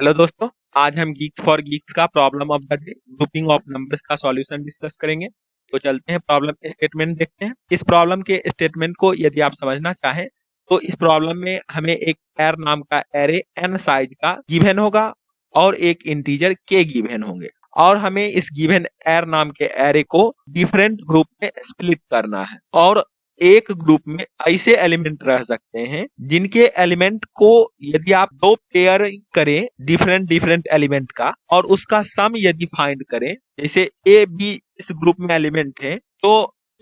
Hello दोस्तों, आज हम गीक्स फॉर गीक्स का problem of the day grouping of numbers का सॉल्यूशन डिस्कस करेंगे। तो चलते हैं प्रॉब्लम स्टेटमेंट देखते हैं। इस प्रॉब्लम के स्टेटमेंट को यदि आप समझना चाहें तो इस प्रॉब्लम में हमें एक एर नाम का एरे n साइज का गिवन होगा और एक इंटीजर k गिवन होंगे और हमें इस गिवन एर नाम के एरे को डिफरेंट ग्रुप में स्प्लिट करना है। और एक ग्रुप में ऐसे एलिमेंट रह सकते हैं जिनके एलिमेंट को यदि आप दो पेयर करें डिफरेंट डिफरेंट एलिमेंट का और उसका सम यदि फाइंड करें, जैसे ए बी इस ग्रुप में एलिमेंट है तो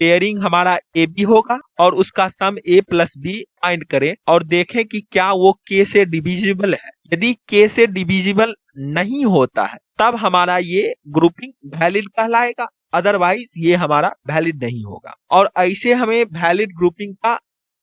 पेयरिंग हमारा ए बी होगा और उसका सम ए प्लस बी फाइंड करें और देखें कि क्या वो के से डिविजिबल है। यदि के से डिविजिबल नहीं होता है तब हमारा ये ग्रुपिंग वैलिड कहलाएगा, अदरवाइज ये हमारा वैलिड नहीं होगा। और ऐसे हमें वैलिड ग्रुपिंग का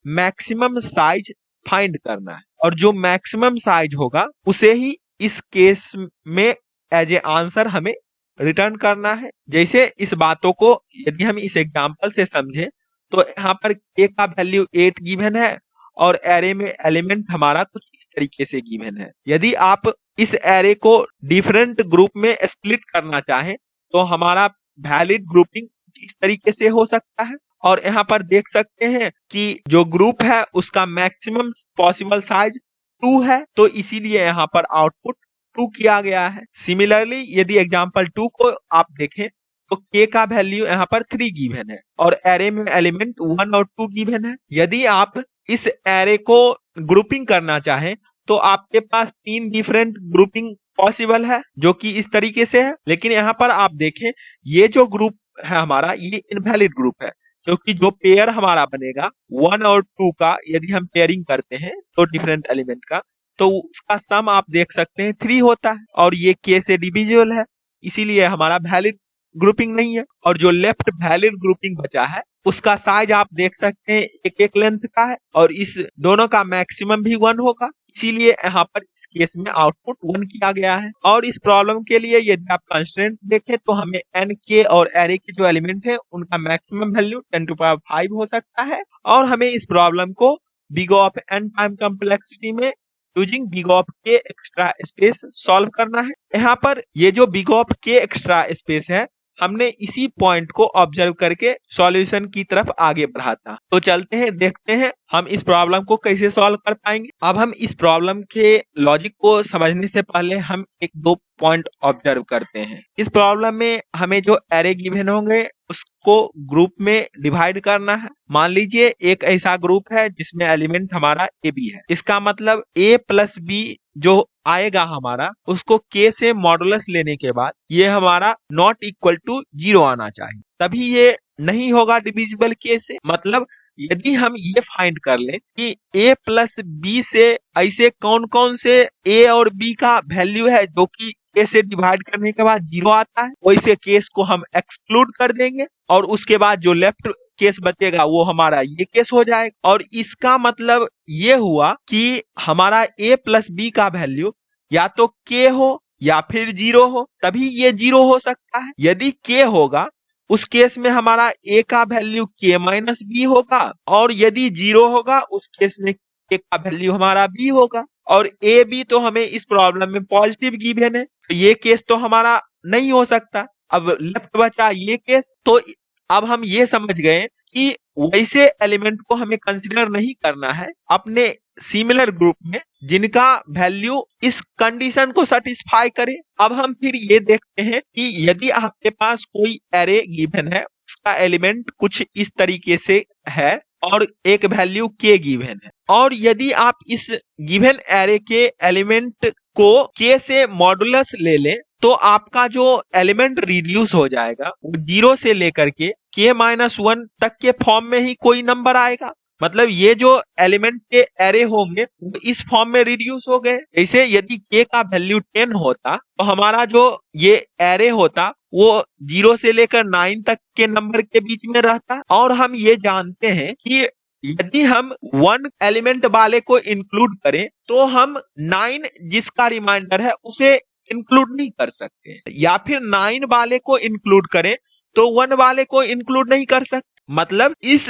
मैक्सिमम साइज फाइंड करना है और जो मैक्सिमम साइज होगा उसे ही इस केस में एज ए आंसर हमें रिटर्न करना है। जैसे इस बातों को यदि हम इस एग्जांपल से समझें तो यहाँ पर k का वैल्यू 8 गिवन है और एरे में एलिमेंट हमारा कुछ इस तरीके से गिवन है। यदि आप इस एरे को डिफरेंट ग्रुप में स्प्लिट करना चाहें तो हमारा वैलिड ग्रुपिंग इस तरीके से हो सकता है। और यहाँ पर देख सकते हैं कि जो ग्रुप है उसका मैक्सिमम पॉसिबल साइज 2 है, तो इसीलिए यहाँ पर आउटपुट 2 किया गया है। सिमिलरली यदि एग्जांपल 2 को आप देखें तो k का वैल्यू यहाँ पर 3 गिवन है और एरे में एलिमेंट 1 और 2 गिवन है। यदि आप इस एरे को ग्रुपिंग करना चाहें तो आपके पास 3 डिफरेंट ग्रुपिंग पॉसिबल है जो कि इस तरीके से है। लेकिन यहाँ पर आप देखें ये जो ग्रुप है हमारा ये इनवैलिड ग्रुप है, क्योंकि जो पेयर हमारा बनेगा 1 और 2 का यदि हम पेयरिंग करते हैं तो डिफरेंट एलिमेंट का तो उसका सम आप देख सकते हैं 3 होता है और ये k से डिविजिबल है, इसीलिए हमारा वैलिड ग्रुपिंग नहीं है। और जो लेफ्ट वैलिड ग्रुपिंग बचा है उसका साइज आप देख सकते हैं एक एक लेंथ का है और इस दोनों का मैक्सिमम भी 1 होगा, इसीलिए यहाँ पर इस केस में आउटपुट 1 किया गया है। और इस प्रॉब्लम के लिए यदि आप कंस्ट्रेंट देखें तो हमें n के और एरे के जो एलिमेंट है उनका मैक्सिमम वैल्यू 10⁵ हो सकता है और हमें इस प्रॉब्लम को big of n time complexity में using big of k extra space solve करना है। यहाँ पर ये जो big of k extra space है हमने इसी पॉइंट को ऑब्जर्व करके सॉल्यूशन की तरफ आगे बढ़ा था। तो चलते हैं देखते हैं हम इस प्रॉब्लम को कैसे सॉल्व कर पाएंगे। अब हम इस प्रॉब्लम के लॉजिक को समझने से पहले हम एक दो पॉइंट ऑब्जर्व करते हैं। इस प्रॉब्लम में हमें जो एरे गिवन होंगे उसको ग्रुप में डिवाइड करना है। मान लीजिए एक ऐसा ग्रुप है जिसमें एलिमेंट हमारा ए बी है, इसका मतलब a प्लस बी जो आएगा हमारा उसको k से मॉडुलस लेने के बाद ये हमारा नॉट इक्वल टू 0 आना चाहिए, तभी ये नहीं होगा डिविजिबल k से। मतलब यदि हम ये फाइंड कर लें कि a प्लस बी से ऐसे कौन कौन से a और b का वैल्यू है जो कि k से डिवाइड करने के बाद 0 आता है, वैसे केस को हम एक्सक्लूड कर देंगे और उसके बाद जो लेफ्ट केस बचेगा वो हमारा ये केस हो जाएगा। और इसका मतलब ये हुआ कि हमारा a प्लस बी का वैल्यू या तो k हो या फिर 0 हो, तभी ये 0 हो सकता है। यदि k होगा उस केस में हमारा a का वैल्यू k माइनस बी होगा और यदि 0 होगा उस केस में k का वैल्यू हमारा b होगा। और a b तो हमें इस प्रॉब्लम में पॉजिटिव गिवन है तो ये केस तो हमारा नहीं हो सकता। अब लेफ्ट बचा ये केस। तो अब हम ये समझ गए कि वैसे एलिमेंट को हमें कंसीडर नहीं करना है अपने सिमिलर ग्रुप में जिनका वैल्यू इस कंडीशन को सेटिस्फाई करे। अब हम फिर ये देखते हैं कि यदि आपके पास कोई एरे गिवन है उसका एलिमेंट कुछ इस तरीके से है और एक वैल्यू k गिवन है और यदि आप इस गिवन एरे के एलिमेंट को k से मॉडुलस ले लें तो आपका जो एलिमेंट रिड्यूस हो जाएगा वो 0 से लेकर के k-1 तक के फॉर्म में ही कोई नंबर आएगा। मतलब ये जो एलिमेंट के एरे होंगे वो इस फॉर्म में रिड्यूस हो गए। जैसे यदि k का वैल्यू 10 होता तो हमारा जो ये एरे होता वो 0 से लेकर 9 तक के नंबर के बीच में रहता। और हम ये जानते हैं कि यदि हम 1 एलिमेंट वाले को इंक्लूड करें तो हम 9 जिसका रिमाइंडर है उसे इंक्लूड नहीं कर सकते, या फिर 9 वाले को इंक्लूड करें तो 1 वाले को इंक्लूड नहीं कर सकते। मतलब इस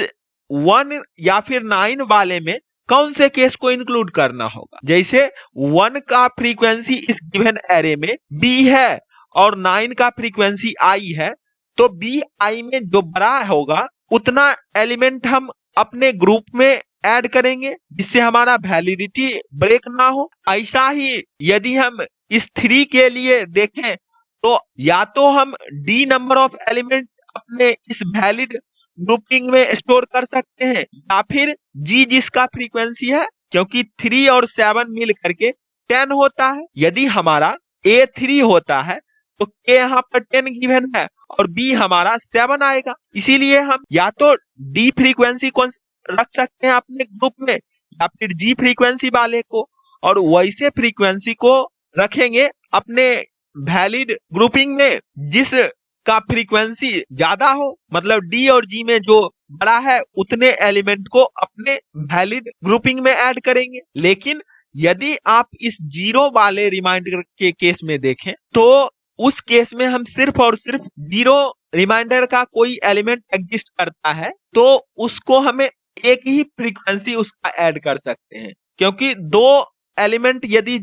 1 या फिर 9 वाले में कौन से केस को इंक्लूड करना होगा। जैसे 1 का फ्रीक्वेंसी इस गिवन एरे में b है और 9 का फ्रीक्वेंसी i है, तो b i में जो बड़ा होगा उतना एलिमेंट हम अपने ग्रुप में ऐड करेंगे जिससे हमारा वैलिडिटी ब्रेक ना हो। ऐसा ही यदि हम इस 3 के लिए देखें तो या तो हम d नंबर ऑफ एलिमेंट अपने इस वैलिड ग्रुपिंग में स्टोर कर सकते हैं या फिर g जिसका फ्रीक्वेंसी है, क्योंकि 3 और 7 मिल करके 10 होता है। यदि हमारा a 3 होता है तो k यहाँ पर 10 गिवन है और b हमारा 7 आएगा। इसीलिए हम या तो d फ्रीक्वेंसी को रख सकते हैं अपने ग्रुप में या फिर g फ्रीक्वेंसी वाले को, और वैसे फ्रीक्वेंसी को रखेंगे अपने वैलिड ग्रुपिंग में जिस का फ्रीक्वेंसी ज्यादा हो, मतलब d और g में जो बड़ा है उतने एलिमेंट को अपने वैलिड ग्रुपिंग में ऐड करेंगे। लेकिन यदि आप इस 0 वाले रिमाइंडर के केस में देखें तो उस केस में हम सिर्फ और सिर्फ 0 रिमाइंडर का कोई एलिमेंट एग्जिस्ट करता है तो उसको हमें एक ही फ्रीक्वेंसी उसका ऐड कर सकते हैं, क्योंकि 2 एलिमेंट यदि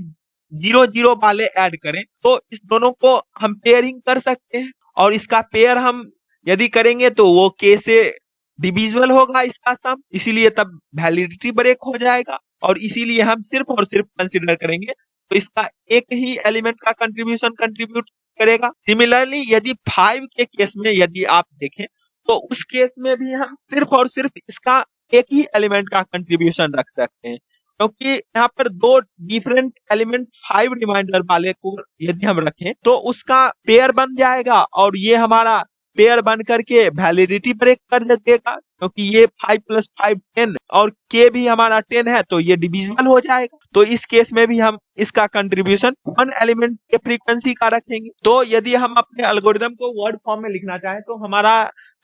0 वाले ऐड करें तो इस दोनों को हम पेयरिंग कर सकते हैं, और इसका पेयर हम यदि करेंगे तो वो k से डिविजिबल होगा इसका सम, इसीलिए तब वैलिडिटी ब्रेक हो जाएगा, और इसीलिए हम सिर्फ और सिर्फ कंसीडर करेंगे तो इसका एक ही एलिमेंट का कंट्रीब्यूशन कंट्रीब्यूट करेगा। सिमिलरली यदि 5 के केस में यदि आप देखें तो उस केस में भी हम सिर्फ और सिर्फ इसका एक ही एलिमेंट का कंट्रीब्यूशन रख सकते हैं, क्योंकि यहाँ पर 2 डिफरेंट एलिमेंट 5 रिमाइंडर वाले को यदि हम रखें तो उसका पेयर बन जाएगा और ये हमारा पेयर बन करके वैलिडिटी ब्रेक कर देगा, क्योंकि ये 5 + 5 10 और k भी हमारा 10 है तो ये डिविजिबल हो जाएगा। तो इस केस में भी हम इसका कंट्रीब्यूशन 1 एलिमेंट के फ्रीक्वेंसी का रखेंगे। तो यदि हम अपने एल्गोरिदम को वर्ड फॉर्म में लिखना चाहें तो हमारा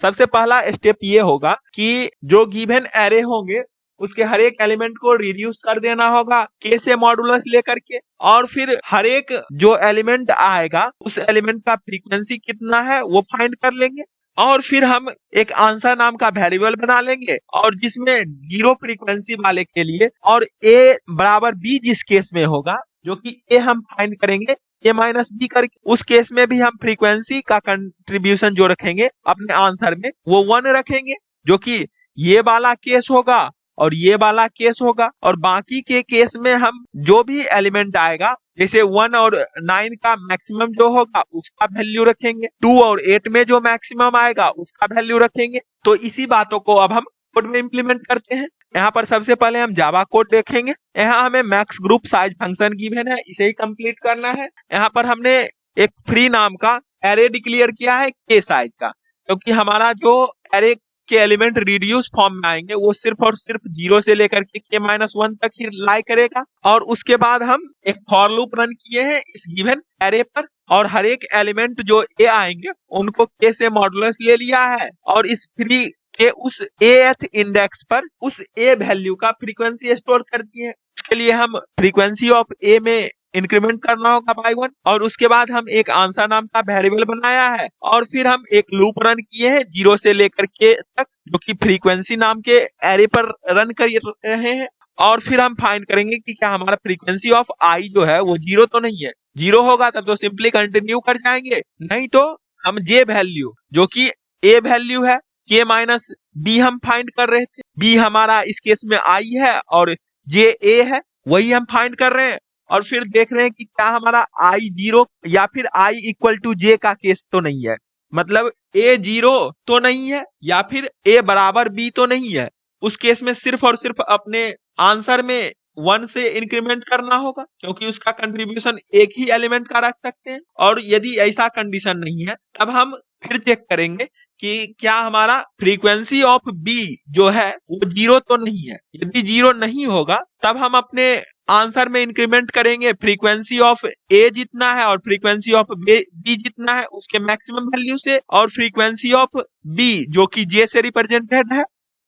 सबसे पहला स्टेप ये होगा कि जो गिवन एरे होंगे उसके हर एक एलिमेंट को रिड्यूस कर देना होगा k से मॉडुलस लेकर के, और फिर हर एक जो एलिमेंट आएगा उस एलिमेंट का फ्रीक्वेंसी कितना है वो फाइंड कर लेंगे, और फिर हम एक आंसर नाम का वेरिएबल बना लेंगे और जिसमें 0 फ्रीक्वेंसी वाले के लिए और a बराबर b जिस केस में होगा, जो कि a हम फाइंड करेंगे a माइनस b करके, उस केस में भी हम फ्रीक्वेंसी का कंट्रीब्यूशन जो रखेंगे अपने आंसर में वो 1 रखेंगे, जो कि ये वाला केस होगा और ये वाला केस होगा, और बाकी के केस में हम जो भी एलिमेंट आएगा जैसे 1 और 9 का मैक्सिमम जो होगा उसका वैल्यू रखेंगे, 2 और 8 में जो मैक्सिमम आएगा उसका वैल्यू रखेंगे। तो इसी बातों को अब हम कोड में इम्प्लीमेंट करते हैं। यहाँ पर सबसे पहले हम जावा कोड देखेंगे। यहाँ हमें max group size function given है, इसे ही कंप्लीट करना है। यहाँ पर हमने एक फ्री नाम का एरे डिक्लेयर किया है k साइज का, क्योंकि हमारा जो एरे के एलिमेंट रिड्यूस फॉर्म में आएंगे वो सिर्फ और सिर्फ 0 से लेकर के k-1 तक ही लाई करेगा। और उसके बाद हम एक फॉर लूप रन किए हैं इस गिवन एरे पर, और हर एक एलिमेंट जो a आएंगे उनको k से मॉडुलस ले लिया है, और इस फ्री के उस ath इंडेक्स पर उस a वैल्यू का फ्रीक्वेंसी स्टोर कर दिए हैं। इसके लिए हम फ्रीक्वेंसी ऑफ a में इंक्रीमेंट करना होगा बाय 1, और उसके बाद हम एक आंसर नाम का वेरिएबल बनाया है, और फिर हम एक लूप रन किए हैं 0 से लेकर के तक, जो कि फ्रीक्वेंसी नाम के एरे पर रन कर रहे हैं, और फिर हम फाइंड करेंगे कि क्या हमारा फ्रीक्वेंसी ऑफ i जो है वो 0 तो नहीं है। 0 होगा तब तो सिंपली कंटिन्यू कर जाएंगे, नहीं तो हम j वैल्यू जो कि a वैल्यू है k-b हम फाइंड कर रहे थे, b हमारा इस केस में i है और j a है, वही हम फाइंड कर रहे हैं, और फिर देख रहे हैं कि क्या हमारा i 0 या फिर i = j का केस तो नहीं है, मतलब a 0 तो नहीं है या फिर a बराबर b तो नहीं है। उस केस में सिर्फ और सिर्फ अपने आंसर में 1 से इंक्रीमेंट करना होगा, क्योंकि उसका कंट्रीब्यूशन एक ही एलिमेंट का रख सकते हैं। और यदि ऐसा कंडीशन नहीं है तब हम फिर चेक करेंगे कि क्या हमारा फ्रीक्वेंसी ऑफ b जो है वो 0 तो नहीं है। यदि 0 नहीं होगा तब हम अपने आंसर में इंक्रीमेंट करेंगे फ्रीक्वेंसी ऑफ a जितना है और फ्रीक्वेंसी ऑफ b जितना है उसके मैक्सिमम वैल्यू से, और फ्रीक्वेंसी ऑफ b जो कि j से रिप्रेजेंटेड है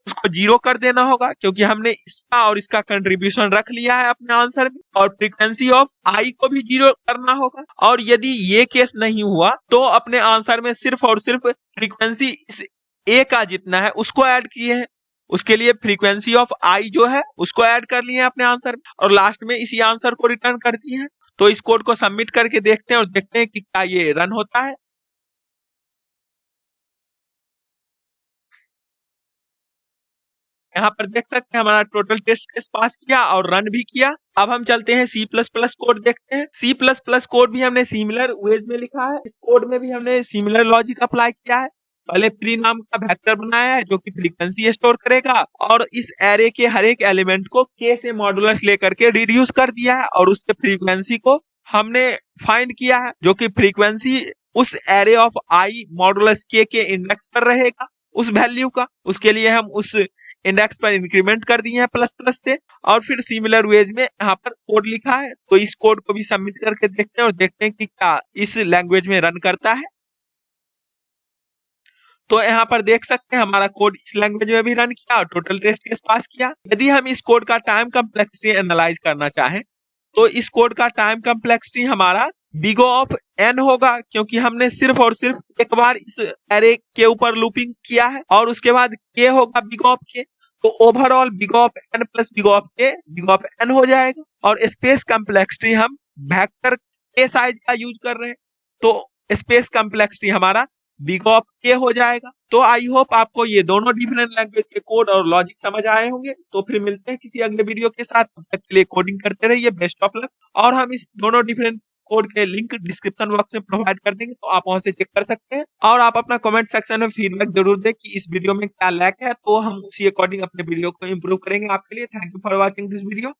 उसको 0 कर देना होगा, क्योंकि हमने इसका और इसका कंट्रीब्यूशन रख लिया है अपने आंसर में, और फ्रीक्वेंसी ऑफ i को भी 0 करना होगा। और यदि ये केस नहीं हुआ तो अपने आंसर में सिर्फ और सिर्फ फ्रीक्वेंसी इस a का जितना है उसको ऐड किए हैं, उसके लिए फ्रीक्वेंसी ऑफ आई जो है उसको ऐड कर लिए अपने आंसर में और लास्ट में इसी आंसर को रिटर्न कर दिए हैं। तो इस कोड को सबमिट करके देखते हैं और देखते हैं कि क्या ये रन होता है। यहाँ पर देख सकते हैं हमारा टोटल टेस्ट केस पास किया और रन भी किया। अब हम चलते हैं सी प्लस प्लस कोड देखते हैं। सी प्लस प्लस कोड भी हमने सिमिलर वेज में लिखा है। इस कोड में भी हमने सिमिलर लॉजिक अप्लाई किया है। पहले प्री नाम का वेक्टर बनाया है जो कि फ्रीक्वेंसी स्टोर करेगा और इस एरे के हर एक एलिमेंट को के से मॉडुलस लेकर के रिड्यूस कर दिया है और उसके फ्रीक्वेंसी को हमने फाइंड किया है जो कि फ्रीक्वेंसी उस एरे ऑफ आई मॉडुलस के इंडेक्स पर रहेगा उस वैल्यू का। उसके लिए हम उस इंडेक्स पर इंक्रीमेंट कर दिए हैं प्लस प्लस से और फिर सिमिलर वेज में यहाँ पर कोड लिखा है। तो इस कोड को भी सबमिट करके देखते हैं और देखते हैं कि क्या इस लैंग्वेज में रन करता है। तो यहाँ पर देख सकते हैं हमारा कोड इस लैंग्वेज में भी रन किया और टोटल टेस्ट केस पास किया। यदि हम इस कोड का टाइम कम्प्लेक्सिटी एनालाइज करना चाहें तो इस कोड का टाइम कम्प्लेक्सिटी हमारा बिग ऑफ एन होगा क्योंकि हमने सिर्फ और सिर्फ एक बार इस एरे के ऊपर लूपिंग किया है और उसके बाद के होगा बिग ऑफ के। तो overall big of n plus big of n हो जाएगा और स्पेस कम्प्लेक्सिटी हम वेक्टर के साइज का यूज कर रहे हैं तो स्पेस कम्प्लेक्सिटी हमारा बिग ऑफ के हो जाएगा। तो आई होप आपको ये दोनों डिफरेंट लैंग्वेज के कोड और लॉजिक समझ आए होंगे। तो फिर मिलते हैं किसी अगले वीडियो के साथ। तब तक के लिए कोडिंग करते रहिए। Best of luck. और हम इस दोनों डिफरेंट कोड के लिंक डिस्क्रिप्शन बॉक्स में प्रोवाइड कर देंगे तो आप वहां से चेक कर सकते हैं। और आप अपना कमेंट सेक्शन में फीडबैक जरूर दें कि इस वीडियो में क्या लैक है तो हम उसी अकॉर्डिंग अपने वीडियो को इम्प्रूव करेंगे आपके लिए। Thank you for watching this video.